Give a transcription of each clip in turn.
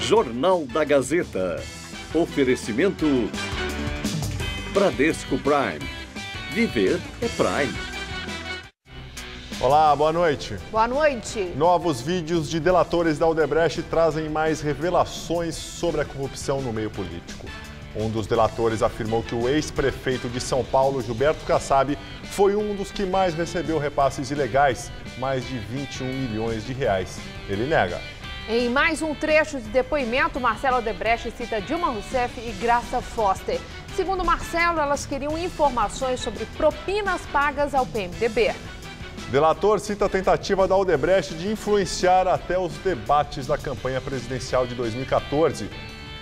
Jornal da Gazeta. Oferecimento Bradesco Prime. Viver é Prime. Olá, boa noite. Boa noite. Novos vídeos de delatores da Odebrecht trazem mais revelações sobre a corrupção no meio político. Um dos delatores afirmou que o ex-prefeito de São Paulo, Gilberto Kassab, foi um dos que mais recebeu repasses ilegais, mais de 21 milhões de reais. Ele nega. Em mais um trecho de depoimento, Marcelo Odebrecht cita Dilma Rousseff e Graça Foster. Segundo Marcelo, elas queriam informações sobre propinas pagas ao PMDB. Delator cita a tentativa da Odebrecht de influenciar até os debates da campanha presidencial de 2014.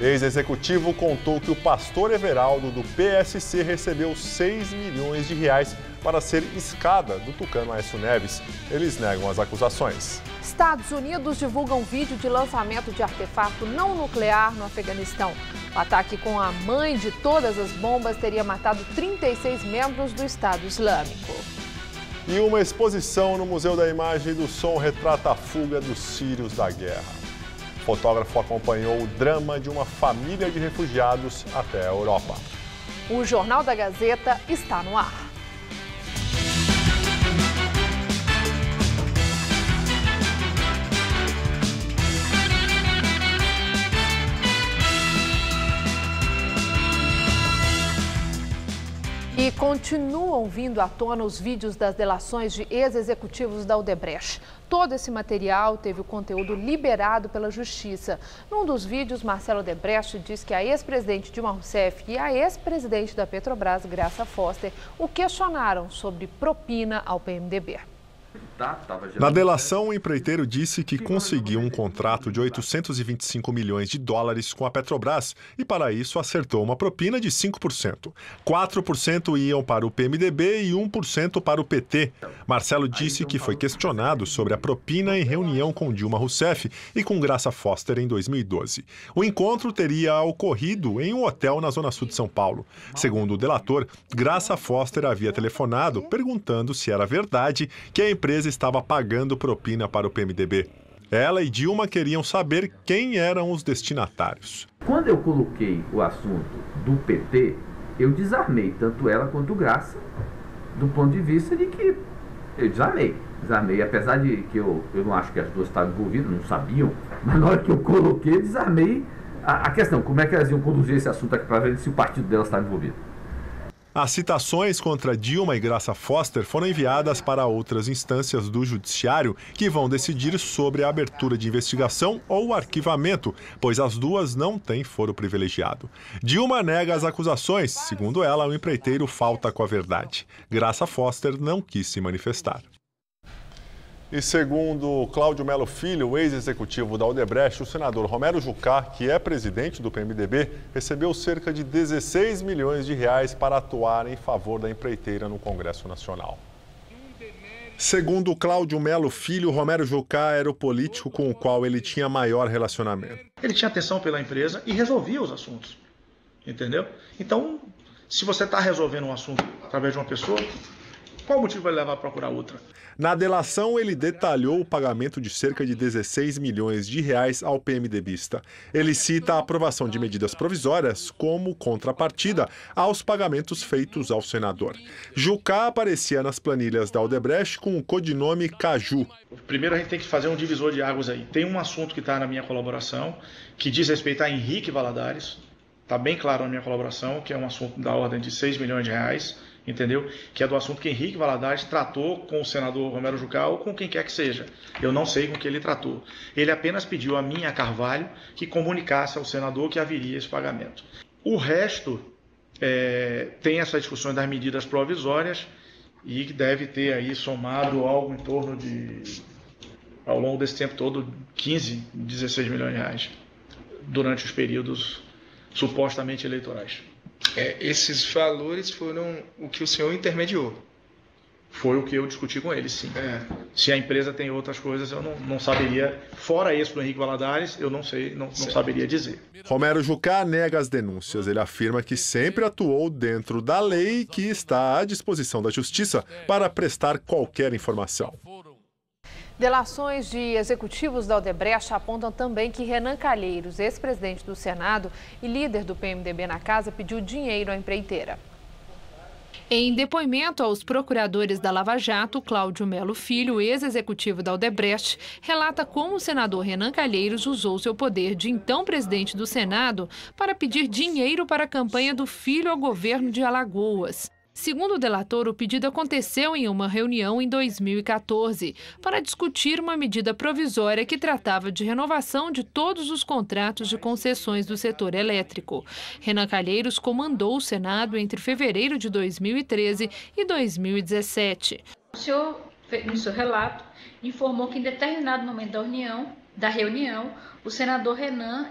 Ex-executivo contou que o pastor Everaldo, do PSC, recebeu 6 milhões de reais para ser escada do tucano Aécio Neves. Eles negam as acusações. Estados Unidos divulgam vídeo de lançamento de artefato não nuclear no Afeganistão. O ataque com a mãe de todas as bombas teria matado 36 membros do Estado Islâmico. E uma exposição no Museu da Imagem e do Som retrata a fuga dos sírios da guerra. O fotógrafo acompanhou o drama de uma família de refugiados até a Europa. O Jornal da Gazeta está no ar. E continuam vindo à tona os vídeos das delações de ex-executivos da Odebrecht. Todo esse material teve o conteúdo liberado pela Justiça. Num dos vídeos, Marcelo Odebrecht diz que a ex-presidente Dilma Rousseff e a ex-presidente da Petrobras, Graça Foster, o questionaram sobre propina ao PMDB. Na delação, o empreiteiro disse que conseguiu um contrato de 825 milhões de dólares com a Petrobras e, para isso, acertou uma propina de 5%. 4% iam para o PMDB e 1% para o PT. Marcelo disse que foi questionado sobre a propina em reunião com Dilma Rousseff e com Graça Foster em 2012. O encontro teria ocorrido em um hotel na Zona Sul de São Paulo. Segundo o delator, Graça Foster havia telefonado perguntando se era verdade que a empresa estava pagando propina para o PMDB. Ela e Dilma queriam saber quem eram os destinatários. Quando eu coloquei o assunto do PT, eu desarmei tanto ela quanto Graça, do ponto de vista de que eu desarmei, apesar de que eu não acho que as duas estavam envolvidas, não sabiam, mas na hora que eu coloquei, desarmei a questão, como é que elas iam conduzir esse assunto aqui para ver se o partido delas estava envolvido. As citações contra Dilma e Graça Foster foram enviadas para outras instâncias do Judiciário que vão decidir sobre a abertura de investigação ou o arquivamento, pois as duas não têm foro privilegiado. Dilma nega as acusações. Segundo ela, o empreiteiro falta com a verdade. Graça Foster não quis se manifestar. E segundo Cláudio Melo Filho, o ex-executivo da Odebrecht, o senador Romero Jucá, que é presidente do PMDB, recebeu cerca de 16 milhões de reais para atuar em favor da empreiteira no Congresso Nacional. Segundo Cláudio Melo Filho, Romero Jucá era o político com o qual ele tinha maior relacionamento. Ele tinha atenção pela empresa e resolvia os assuntos, entendeu? Então, se você está resolvendo um assunto através de uma pessoa, qual o motivo vai levar a procurar outra? Na delação, ele detalhou o pagamento de cerca de 16 milhões de reais ao PMDBista. Ele cita a aprovação de medidas provisórias como contrapartida aos pagamentos feitos ao senador. Jucá aparecia nas planilhas da Odebrecht com o codinome Caju. Primeiro a gente tem que fazer um divisor de águas aí. Tem um assunto que está na minha colaboração, que diz respeito a Henrique Valadares. Está bem claro na minha colaboração, que é um assunto da ordem de 6 milhões de reais. Entendeu? Que é do assunto que Henrique Valadares tratou com o senador Romero Jucá ou com quem quer que seja. Eu não sei com que ele tratou. Ele apenas pediu a mim, a Carvalho, que comunicasse ao senador que haveria esse pagamento. O resto tem essas discussões das medidas provisórias e que deve ter aí somado algo em torno de, ao longo desse tempo todo, 15, 16 milhões de reais durante os períodos supostamente eleitorais. Esses valores foram o que o senhor intermediou? Foi o que eu discuti com ele, sim. Se a empresa tem outras coisas, eu não saberia. Fora esse do Henrique Valadares, eu não sei, não saberia dizer. Romero Jucá nega as denúncias. Ele afirma que sempre atuou dentro da lei e que está à disposição da Justiça para prestar qualquer informação. Delações de executivos da Odebrecht apontam também que Renan Calheiros, ex-presidente do Senado e líder do PMDB na casa, pediu dinheiro à empreiteira. Em depoimento aos procuradores da Lava Jato, Cláudio Melo Filho, ex-executivo da Odebrecht, relata como o senador Renan Calheiros usou seu poder de então presidente do Senado para pedir dinheiro para a campanha do filho ao governo de Alagoas. Segundo o delator, o pedido aconteceu em uma reunião em 2014 para discutir uma medida provisória que tratava de renovação de todos os contratos de concessões do setor elétrico. Renan Calheiros comandou o Senado entre fevereiro de 2013 e 2017. O senhor, no seu relato, informou que em determinado momento da reunião, o senador Renan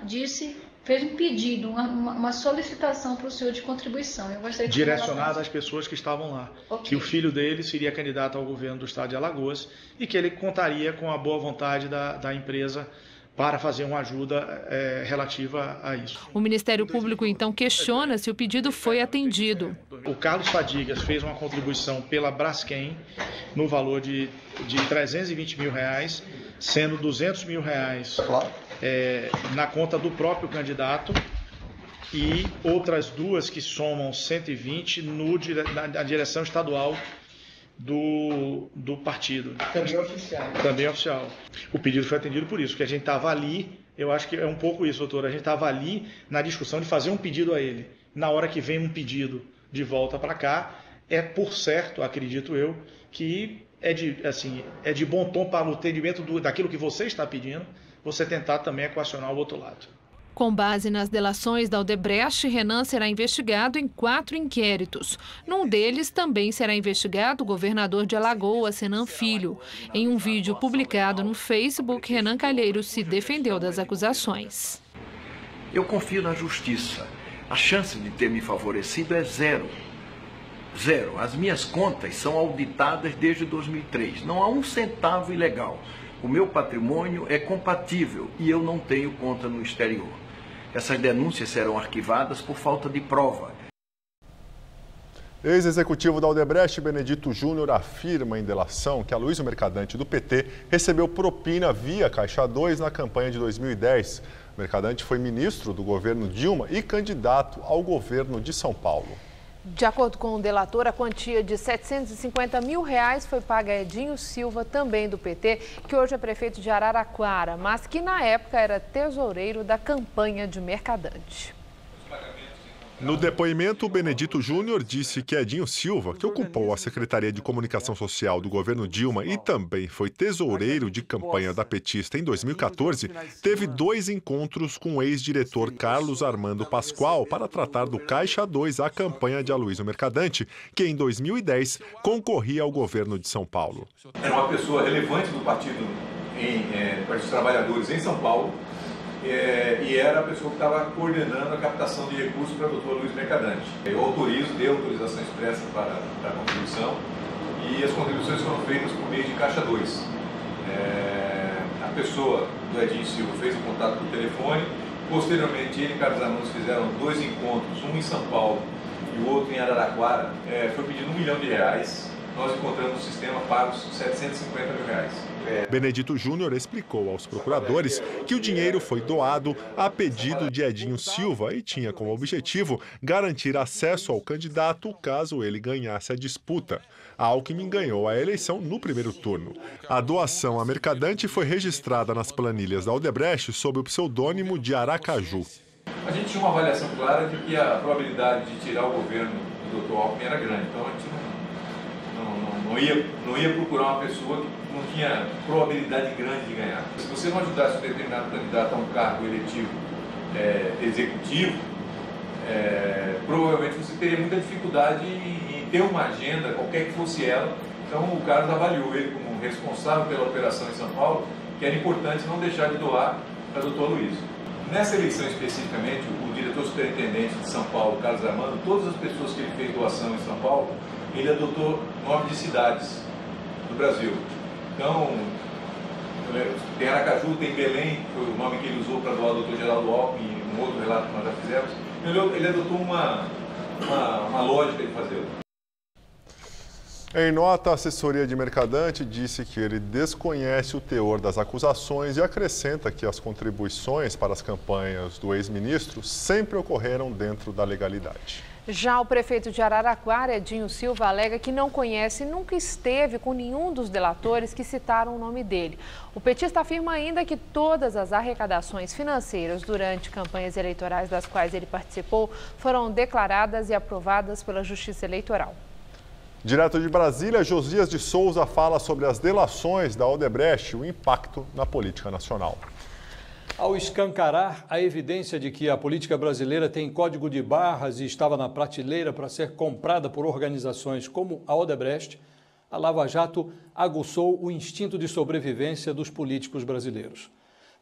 fez um pedido, uma solicitação para o senhor de contribuição. Eu gostaria de direcionada às pessoas que estavam lá. Okay. Que o filho dele seria candidato ao governo do estado de Alagoas e que ele contaria com a boa vontade da empresa para fazer uma ajuda relativa a isso. O Ministério Público então questiona se o pedido foi atendido. O Carlos Fadigas fez uma contribuição pela Braskem no valor de R$320 mil, sendo R$200 mil na conta do próprio candidato e outras duas que somam 120 na direção estadual do partido. Também oficial. Também oficial. O pedido foi atendido por isso, que a gente estava ali, eu acho que é um pouco isso, doutor, a gente estava ali na discussão de fazer um pedido a ele. Na hora que vem um pedido de volta para cá, por certo, acredito eu, que é de bom tom para o entendimento daquilo que você está pedindo, você tentar também equacionar o outro lado. Com base nas delações da Odebrecht, Renan será investigado em 4 inquéritos. Num deles também será investigado o governador de Alagoas, Renan Filho. Em um vídeo publicado no Facebook, Renan Calheiros se defendeu das acusações. Eu confio na justiça. A chance de ter me favorecido é zero. Zero. As minhas contas são auditadas desde 2003. Não há um centavo ilegal. O meu patrimônio é compatível e eu não tenho conta no exterior. Essas denúncias serão arquivadas por falta de prova. Ex-executivo da Odebrecht, Benedito Júnior, afirma em delação que Aloysio Mercadante, do PT, recebeu propina via Caixa 2 na campanha de 2010. Mercadante foi ministro do governo Dilma e candidato ao governo de São Paulo. De acordo com o delator, a quantia de R$750 mil foi paga a Edinho Silva, também do PT, que hoje é prefeito de Araraquara, mas que na época era tesoureiro da campanha de Mercadante. No depoimento, Benedito Júnior disse que Edinho Silva, que ocupou a Secretaria de Comunicação Social do governo Dilma e também foi tesoureiro de campanha da petista em 2014, teve 2 encontros com o ex-diretor Carlos Armando Pascoal para tratar do Caixa 2 à campanha de Aloysio Mercadante, que em 2010 concorria ao governo de São Paulo. Era uma pessoa relevante do Partido dos Trabalhadores em São Paulo. E era a pessoa que estava coordenando a captação de recursos para o Dr. Aloysio Mercadante. Eu dei autorização expressa para a contribuição e as contribuições foram feitas por meio de Caixa 2. A pessoa do Edinho Silva fez o contato por telefone, posteriormente ele e Carlos Armando fizeram 2 encontros, um em São Paulo e o outro em Araraquara. Foi pedido R$1 milhão, nós encontramos no sistema pagos R$750 mil. Benedito Júnior explicou aos procuradores que o dinheiro foi doado a pedido de Edinho Silva e tinha como objetivo garantir acesso ao candidato caso ele ganhasse a disputa. A Alckmin ganhou a eleição no primeiro turno. A doação a Mercadante foi registrada nas planilhas da Odebrecht sob o pseudônimo de Aracaju. A gente tinha uma avaliação clara de que a probabilidade de tirar o governo do Dr. Alckmin era grande, então a gente não ia procurar uma pessoa que não tinha probabilidade grande de ganhar. Se você não ajudasse um determinado candidato a um cargo eletivo executivo, provavelmente você teria muita dificuldade em ter uma agenda, qualquer que fosse ela. Então o Carlos avaliou ele como responsável pela operação em São Paulo, que era importante não deixar de doar para o Dr. Aloysio. Nessa eleição especificamente, o diretor superintendente de São Paulo, Carlos Armando, todas as pessoas que ele fez doação em São Paulo, ele adotou nome de cidades do Brasil. Então, tem Aracaju, tem Belém, que foi o nome que ele usou para doar o Dr. Geraldo Alckmin, um outro relato que nós já fizemos. Ele adotou uma lógica de fazer. Em nota, a assessoria de Mercadante disse que ele desconhece o teor das acusações e acrescenta que as contribuições para as campanhas do ex-ministro sempre ocorreram dentro da legalidade. Já o prefeito de Araraquara, Edinho Silva, alega que não conhece e nunca esteve com nenhum dos delatores que citaram o nome dele. O petista afirma ainda que todas as arrecadações financeiras durante campanhas eleitorais das quais ele participou foram declaradas e aprovadas pela Justiça Eleitoral. Direto de Brasília, Josias de Souza fala sobre as delações da Odebrecht e o impacto na política nacional. Ao escancarar a evidência de que a política brasileira tem código de barras e estava na prateleira para ser comprada por organizações como a Odebrecht, a Lava Jato aguçou o instinto de sobrevivência dos políticos brasileiros.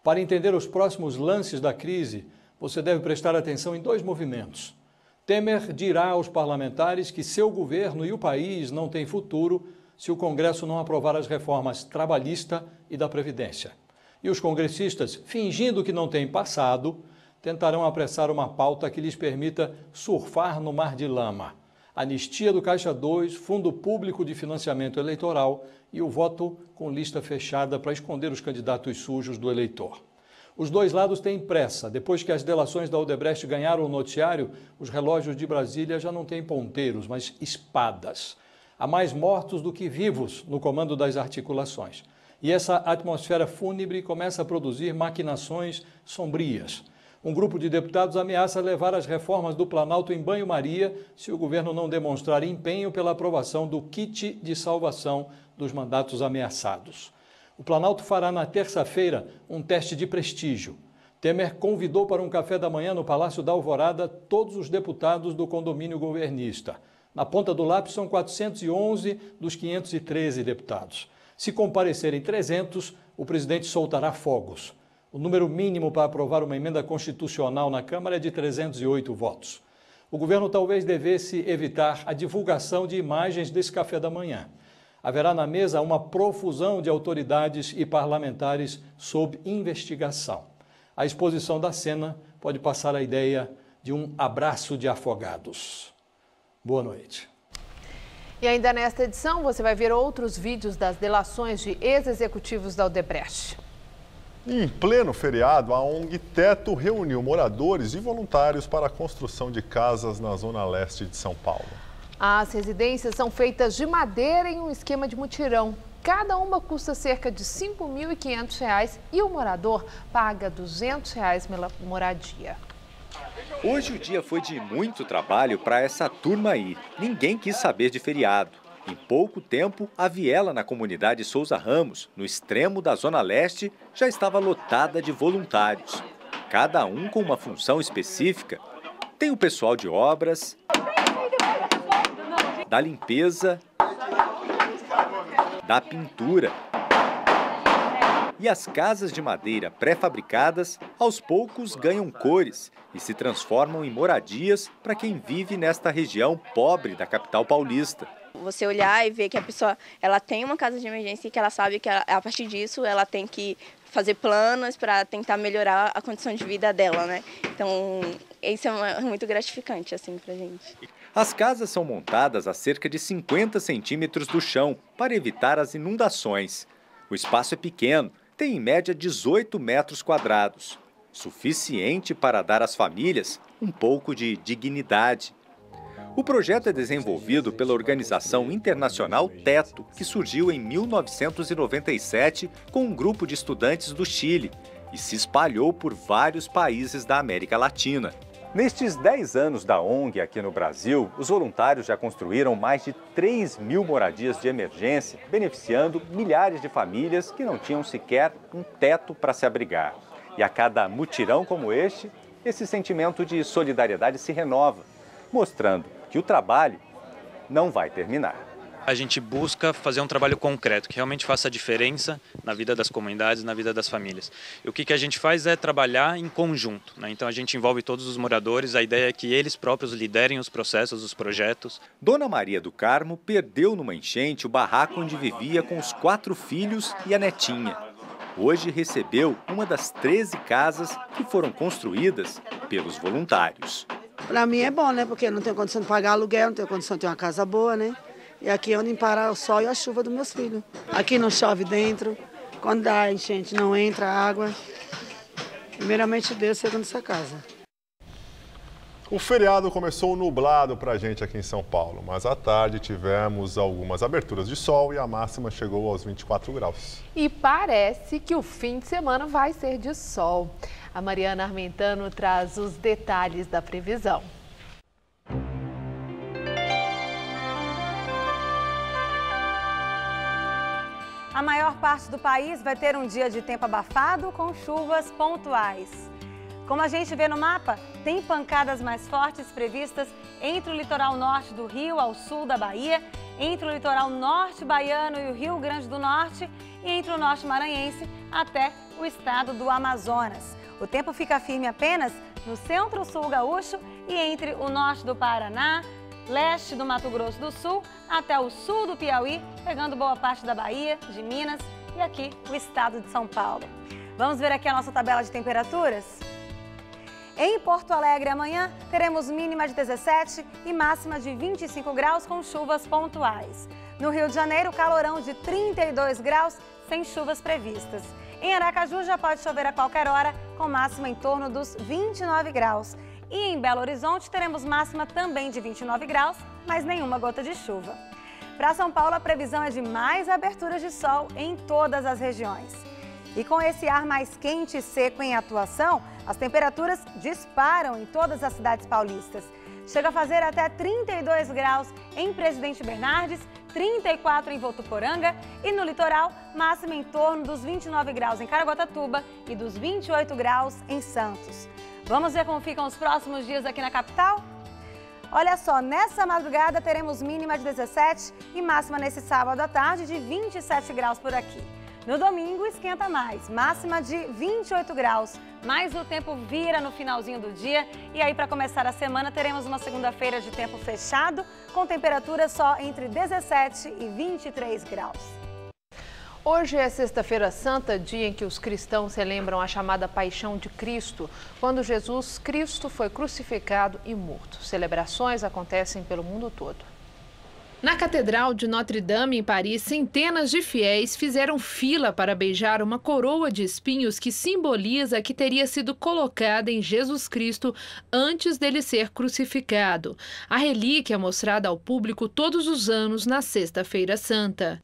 Para entender os próximos lances da crise, você deve prestar atenção em dois movimentos. Temer dirá aos parlamentares que seu governo e o país não têm futuro se o Congresso não aprovar as reformas trabalhista e da Previdência. E os congressistas, fingindo que não têm passado, tentarão apressar uma pauta que lhes permita surfar no mar de lama. Anistia do Caixa 2, Fundo Público de Financiamento Eleitoral e o voto com lista fechada para esconder os candidatos sujos do eleitor. Os dois lados têm pressa. Depois que as delações da Odebrecht ganharam o noticiário, os relógios de Brasília já não têm ponteiros, mas espadas. Há mais mortos do que vivos no comando das articulações. E essa atmosfera fúnebre começa a produzir maquinações sombrias. Um grupo de deputados ameaça levar as reformas do Planalto em banho-maria se o governo não demonstrar empenho pela aprovação do kit de salvação dos mandatos ameaçados. O Planalto fará na terça-feira um teste de prestígio. Temer convidou para um café da manhã no Palácio da Alvorada todos os deputados do condomínio governista. Na ponta do lápis são 411 dos 513 deputados. Se comparecerem 300, o presidente soltará fogos. O número mínimo para aprovar uma emenda constitucional na Câmara é de 308 votos. O governo talvez devesse evitar a divulgação de imagens desse café da manhã. Haverá na mesa uma profusão de autoridades e parlamentares sob investigação. A exposição da cena pode passar a ideia de um abraço de afogados. Boa noite. E ainda nesta edição você vai ver outros vídeos das delações de ex-executivos da Odebrecht. Em pleno feriado, a ONG Teto reuniu moradores e voluntários para a construção de casas na zona leste de São Paulo. As residências são feitas de madeira em um esquema de mutirão. Cada uma custa cerca de R$ 5.500 e o morador paga R$ 200 pela moradia. Hoje o dia foi de muito trabalho para essa turma aí. Ninguém quis saber de feriado. Em pouco tempo, a viela na comunidade Souza Ramos, no extremo da Zona Leste, já estava lotada de voluntários. Cada um com uma função específica. Tem o pessoal de obras, da limpeza, da pintura. E as casas de madeira pré-fabricadas, aos poucos ganham cores e se transformam em moradias para quem vive nesta região pobre da capital paulista. Você olhar e ver que a pessoa ela tem uma casa de emergência e que ela sabe que a partir disso ela tem que fazer planos para tentar melhorar a condição de vida dela, né? Então, isso é muito gratificante assim pra gente. As casas são montadas a cerca de 50 centímetros do chão para evitar as inundações. O espaço é pequeno, tem em média 18 metros quadrados, suficiente para dar às famílias um pouco de dignidade. O projeto é desenvolvido pela organização internacional Teto, que surgiu em 1997 com um grupo de estudantes do Chile e se espalhou por vários países da América Latina. Nestes 10 anos da ONG aqui no Brasil, os voluntários já construíram mais de 3.000 moradias de emergência, beneficiando milhares de famílias que não tinham sequer um teto para se abrigar. E a cada mutirão como este, esse sentimento de solidariedade se renova, mostrando que o trabalho não vai terminar. A gente busca fazer um trabalho concreto, que realmente faça a diferença na vida das comunidades, na vida das famílias. E o que a gente faz é trabalhar em conjunto, né? Então a gente envolve todos os moradores, a ideia é que eles próprios liderem os processos, os projetos. Dona Maria do Carmo perdeu numa enchente o barraco onde vivia com os 4 filhos e a netinha. Hoje recebeu uma das 13 casas que foram construídas pelos voluntários. Para mim é bom, né? Porque eu não tenho condição de pagar aluguel, não tenho condição de ter uma casa boa, né? E aqui é onde parar o sol e a chuva dos meus filhos. Aqui não chove dentro, quando dá enchente não entra água. Primeiramente Deus, segundo essa casa. O feriado começou nublado para a gente aqui em São Paulo, mas à tarde tivemos algumas aberturas de sol e a máxima chegou aos 24 graus. E parece que o fim de semana vai ser de sol. A Mariana Armentano traz os detalhes da previsão. A maior parte do país vai ter um dia de tempo abafado com chuvas pontuais. Como a gente vê no mapa, tem pancadas mais fortes previstas entre o litoral norte do Rio ao sul da Bahia, entre o litoral norte baiano e o Rio Grande do Norte e entre o norte maranhense até o estado do Amazonas. O tempo fica firme apenas no centro-sul gaúcho e entre o norte do Paraná, leste do Mato Grosso do Sul até o sul do Piauí, pegando boa parte da Bahia, de Minas e aqui o estado de São Paulo. Vamos ver aqui a nossa tabela de temperaturas? Em Porto Alegre, amanhã, teremos mínima de 17 e máxima de 25 graus com chuvas pontuais. No Rio de Janeiro, calorão de 32 graus, sem chuvas previstas. Em Aracaju, já pode chover a qualquer hora, com máxima em torno dos 29 graus. E em Belo Horizonte, teremos máxima também de 29 graus, mas nenhuma gota de chuva. Para São Paulo, a previsão é de mais aberturas de sol em todas as regiões. E com esse ar mais quente e seco em atuação, as temperaturas disparam em todas as cidades paulistas. Chega a fazer até 32 graus em Presidente Bernardes, 34 em Votuporanga e no litoral, máxima em torno dos 29 graus em Caraguatatuba e dos 28 graus em Santos. Vamos ver como ficam os próximos dias aqui na capital? Olha só, nessa madrugada teremos mínima de 17 e máxima nesse sábado à tarde de 27 graus por aqui. No domingo esquenta mais, máxima de 28 graus, mas o tempo vira no finalzinho do dia e aí para começar a semana teremos uma segunda-feira de tempo fechado com temperatura só entre 17 e 23 graus. Hoje é Sexta-feira Santa, dia em que os cristãos celebram a chamada Paixão de Cristo, quando Jesus Cristo foi crucificado e morto. Celebrações acontecem pelo mundo todo. Na Catedral de Notre-Dame, em Paris, centenas de fiéis fizeram fila para beijar uma coroa de espinhos que simboliza que teria sido colocada em Jesus Cristo antes dele ser crucificado. A relíquia é mostrada ao público todos os anos na Sexta-feira Santa.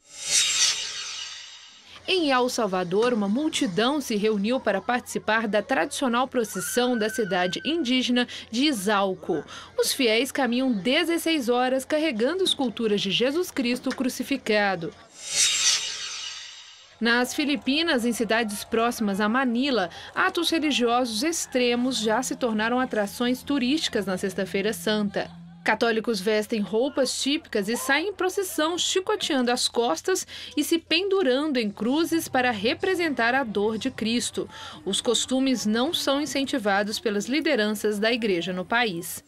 Em El Salvador, uma multidão se reuniu para participar da tradicional procissão da cidade indígena de Izalco. Os fiéis caminham 16 horas carregando esculturas de Jesus Cristo crucificado. Nas Filipinas, em cidades próximas a Manila, atos religiosos extremos já se tornaram atrações turísticas na Sexta-feira Santa. Católicos vestem roupas típicas e saem em procissão, chicoteando as costas e se pendurando em cruzes para representar a dor de Cristo. Os costumes não são incentivados pelas lideranças da igreja no país.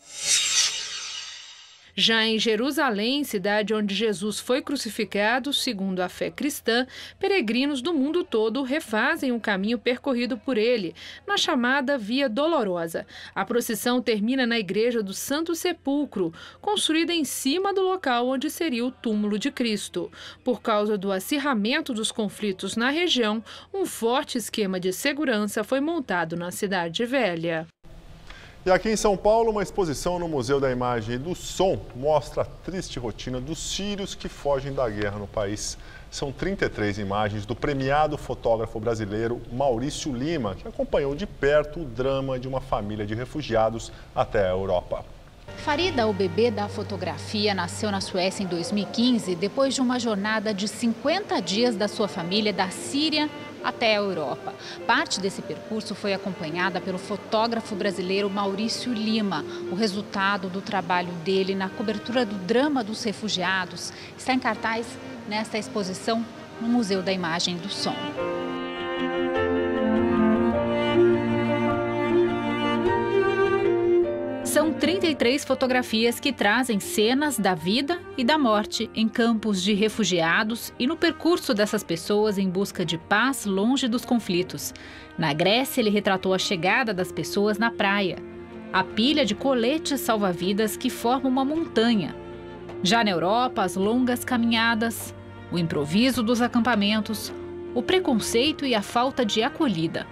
Já em Jerusalém, cidade onde Jesus foi crucificado, segundo a fé cristã, peregrinos do mundo todo refazem o caminho percorrido por ele, na chamada Via Dolorosa. A procissão termina na Igreja do Santo Sepulcro, construída em cima do local onde seria o túmulo de Cristo. Por causa do acirramento dos conflitos na região, um forte esquema de segurança foi montado na Cidade Velha. E aqui em São Paulo, uma exposição no Museu da Imagem e do Som mostra a triste rotina dos sírios que fogem da guerra no país. São 33 imagens do premiado fotógrafo brasileiro Maurício Lima, que acompanhou de perto o drama de uma família de refugiados até a Europa. Farida, o bebê da fotografia, nasceu na Suécia em 2015, depois de uma jornada de 50 dias da sua família da Síria até a Europa. Parte desse percurso foi acompanhada pelo fotógrafo brasileiro Maurício Lima. O resultado do trabalho dele na cobertura do drama dos refugiados está em cartaz nesta exposição no Museu da Imagem e do Som. São 33 fotografias que trazem cenas da vida e da morte em campos de refugiados e no percurso dessas pessoas em busca de paz longe dos conflitos. Na Grécia, ele retratou a chegada das pessoas na praia, a pilha de coletes salva-vidas que forma uma montanha. Já na Europa, as longas caminhadas, o improviso dos acampamentos, o preconceito e a falta de acolhida.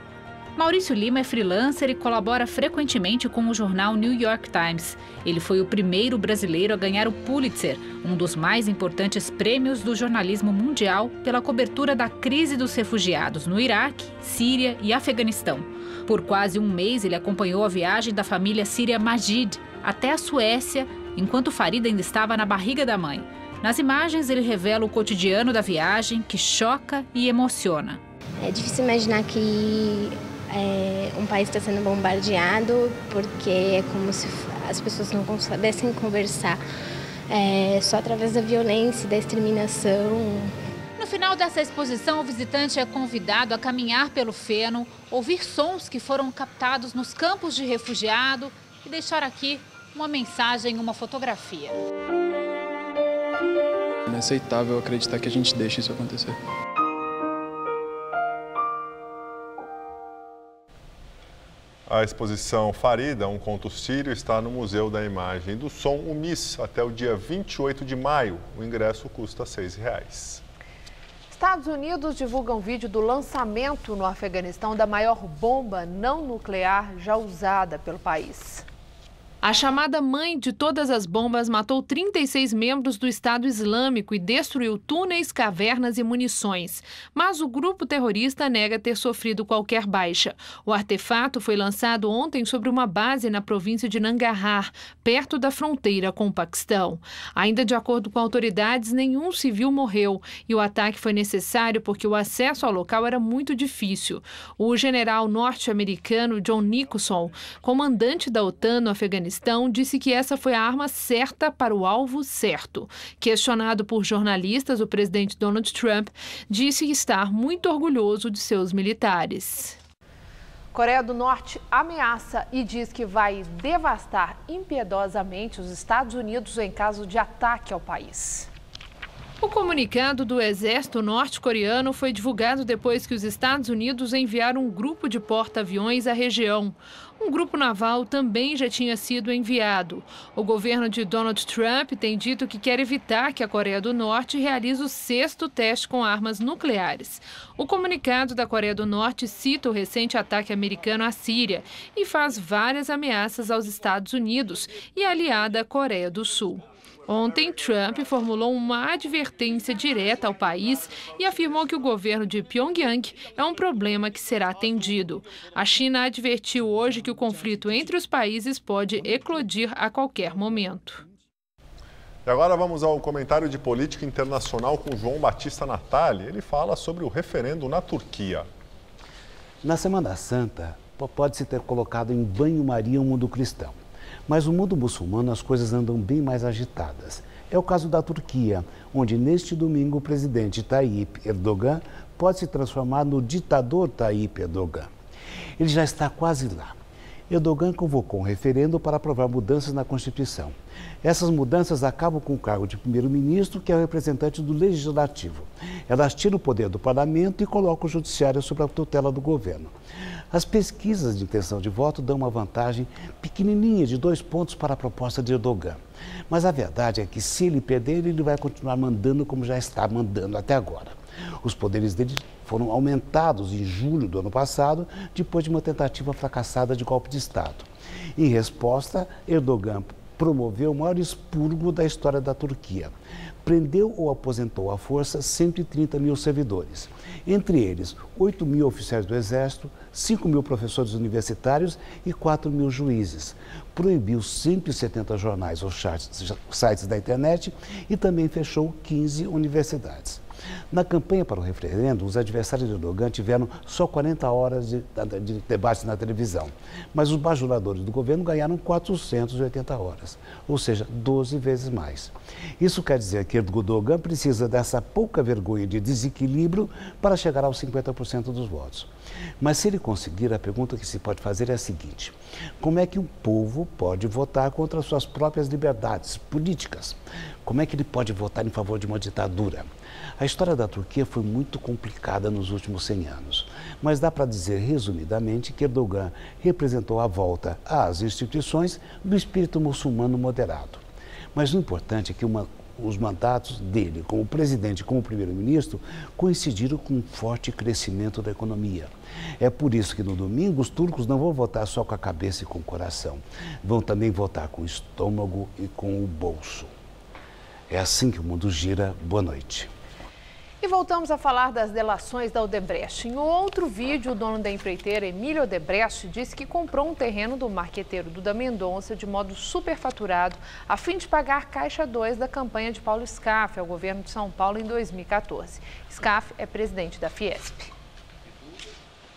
Maurício Lima é freelancer e colabora frequentemente com o jornal New York Times. Ele foi o primeiro brasileiro a ganhar o Pulitzer, um dos mais importantes prêmios do jornalismo mundial, pela cobertura da crise dos refugiados no Iraque, Síria e Afeganistão. Por quase um mês, ele acompanhou a viagem da família síria Majid até a Suécia, enquanto Farida ainda estava na barriga da mãe. Nas imagens, ele revela o cotidiano da viagem, que choca e emociona. É difícil imaginar que um país está sendo bombardeado, porque é como se as pessoas não soubessem conversar, só através da violência e da exterminação. No final dessa exposição, o visitante é convidado a caminhar pelo feno, ouvir sons que foram captados nos campos de refugiado e deixar aqui uma mensagem, uma fotografia. É inaceitável acreditar que a gente deixe isso acontecer. A exposição Farida, um conto sírio, está no Museu da Imagem do Som, o MIS, até o dia 28 de maio. O ingresso custa R$ 6. Estados Unidos divulgam vídeo do lançamento no Afeganistão da maior bomba não nuclear já usada pelo país. A chamada mãe de todas as bombas matou 36 membros do Estado Islâmico e destruiu túneis, cavernas e munições. Mas o grupo terrorista nega ter sofrido qualquer baixa. O artefato foi lançado ontem sobre uma base na província de Nangarhar, perto da fronteira com o Paquistão. Ainda de acordo com autoridades, nenhum civil morreu e o ataque foi necessário porque o acesso ao local era muito difícil. O general norte-americano John Nicholson, comandante da OTAN no Afeganistão, disse que essa foi a arma certa para o alvo certo. Questionado por jornalistas, o presidente Donald Trump disse estar muito orgulhoso de seus militares. Coreia do Norte ameaça e diz que vai devastar impiedosamente os Estados Unidos em caso de ataque ao país. O comunicado do exército norte-coreano foi divulgado depois que os Estados Unidos enviaram um grupo de porta-aviões à região. Um grupo naval também já tinha sido enviado. O governo de Donald Trump tem dito que quer evitar que a Coreia do Norte realize o 6º teste com armas nucleares. O comunicado da Coreia do Norte cita o recente ataque americano à Síria e faz várias ameaças aos Estados Unidos e à aliada Coreia do Sul. Ontem, Trump formulou uma advertência direta ao país e afirmou que o governo de Pyongyang é um problema que será atendido. A China advertiu hoje que o conflito entre os países pode eclodir a qualquer momento. E agora vamos ao comentário de política internacional com João Batista Natali. Ele fala sobre o referendo na Turquia. Na Semana Santa, pode-se ter colocado em banho-maria o mundo cristão. Mas no mundo muçulmano as coisas andam bem mais agitadas. É o caso da Turquia, onde neste domingo o presidente Tayyip Erdogan pode se transformar no ditador Tayyip Erdogan. Ele já está quase lá. Erdogan convocou um referendo para aprovar mudanças na Constituição. Essas mudanças acabam com o cargo de primeiro-ministro, que é o representante do Legislativo. Elas tiram o poder do parlamento e colocam o judiciário sob a tutela do governo. As pesquisas de intenção de voto dão uma vantagem pequenininha de 2 pontos para a proposta de Erdogan. Mas a verdade é que se ele perder, ele vai continuar mandando como já está mandando até agora. Os poderes dele foram aumentados em julho do ano passado, depois de uma tentativa fracassada de golpe de Estado. Em resposta, Erdogan promoveu o maior expurgo da história da Turquia. Prendeu ou aposentou à força 130 mil servidores, entre eles 8 mil oficiais do Exército, 5 mil professores universitários e 4 mil juízes. Proibiu 170 jornais ou sites da internet e também fechou 15 universidades. Na campanha para o referendo, os adversários de Erdogan tiveram só 40 horas de debate na televisão, mas os bajuladores do governo ganharam 480 horas, ou seja, 12 vezes mais. Isso quer dizer que Erdogan precisa dessa pouca vergonha de desequilíbrio para chegar aos 50% dos votos. Mas se ele conseguir, a pergunta que se pode fazer é a seguinte: como é que um povo pode votar contra suas próprias liberdades políticas? Como é que ele pode votar em favor de uma ditadura? A história da Turquia foi muito complicada nos últimos 100 anos, mas dá para dizer resumidamente que Erdogan representou a volta às instituições do espírito muçulmano moderado. Mas o importante é que os mandatos dele, como presidente e como primeiro-ministro, coincidiram com um forte crescimento da economia. É por isso que no domingo os turcos não vão votar só com a cabeça e com o coração. Vão também votar com o estômago e com o bolso. É assim que o mundo gira. Boa noite. E voltamos a falar das delações da Odebrecht. Em outro vídeo, o dono da empreiteira, Emílio Odebrecht, disse que comprou um terreno do marqueteiro Duda Mendonça de modo superfaturado, a fim de pagar Caixa 2 da campanha de Paulo Scaff ao governo de São Paulo em 2014. Scaff é presidente da Fiesp.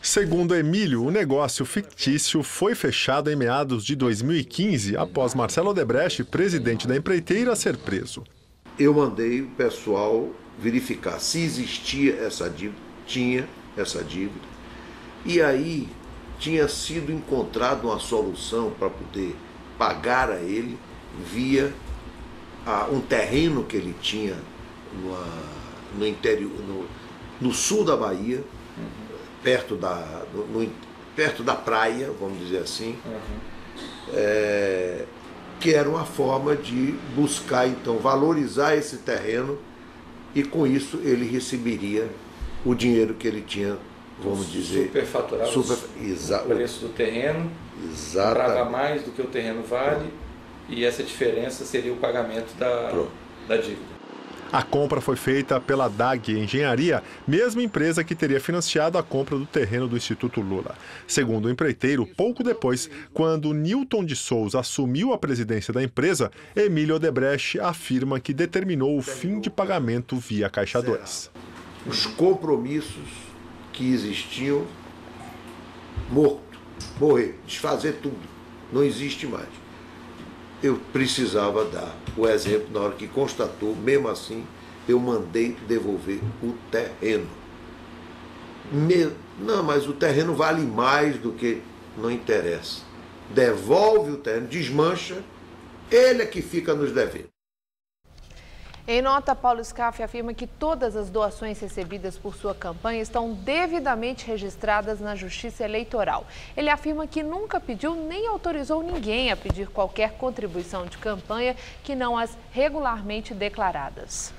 Segundo Emílio, o negócio fictício foi fechado em meados de 2015, após Marcelo Odebrecht, presidente da empreiteira, ser preso. Eu mandei o pessoal verificar se existia essa dívida, tinha essa dívida, e aí tinha sido encontrada uma solução para poder pagar a ele via um terreno que ele tinha no interior, no sul da Bahia, perto da praia, vamos dizer assim, que era uma forma de buscar, então, valorizar esse terreno, e com isso ele receberia o dinheiro que ele tinha, vamos dizer... Superfaturado o preço do terreno, comprava mais do que o terreno vale, e essa diferença seria o pagamento da dívida. A compra foi feita pela DAG Engenharia, mesma empresa que teria financiado a compra do terreno do Instituto Lula. Segundo o empreiteiro, pouco depois, quando Newton de Souza assumiu a presidência da empresa, Emílio Odebrecht afirma que determinou o fim de pagamento via Caixa 2. Os compromissos que existiam, morrer, desfazer tudo, não existe mais. Eu precisava dar o exemplo na hora que constatou, mesmo assim, eu mandei devolver o terreno. Não, mas o terreno vale mais do que... Não interessa. Devolve o terreno, desmancha, ele é que fica nos devendo. Em nota, Paulo Scaff afirma que todas as doações recebidas por sua campanha estão devidamente registradas na Justiça Eleitoral. Ele afirma que nunca pediu nem autorizou ninguém a pedir qualquer contribuição de campanha que não as regularmente declaradas.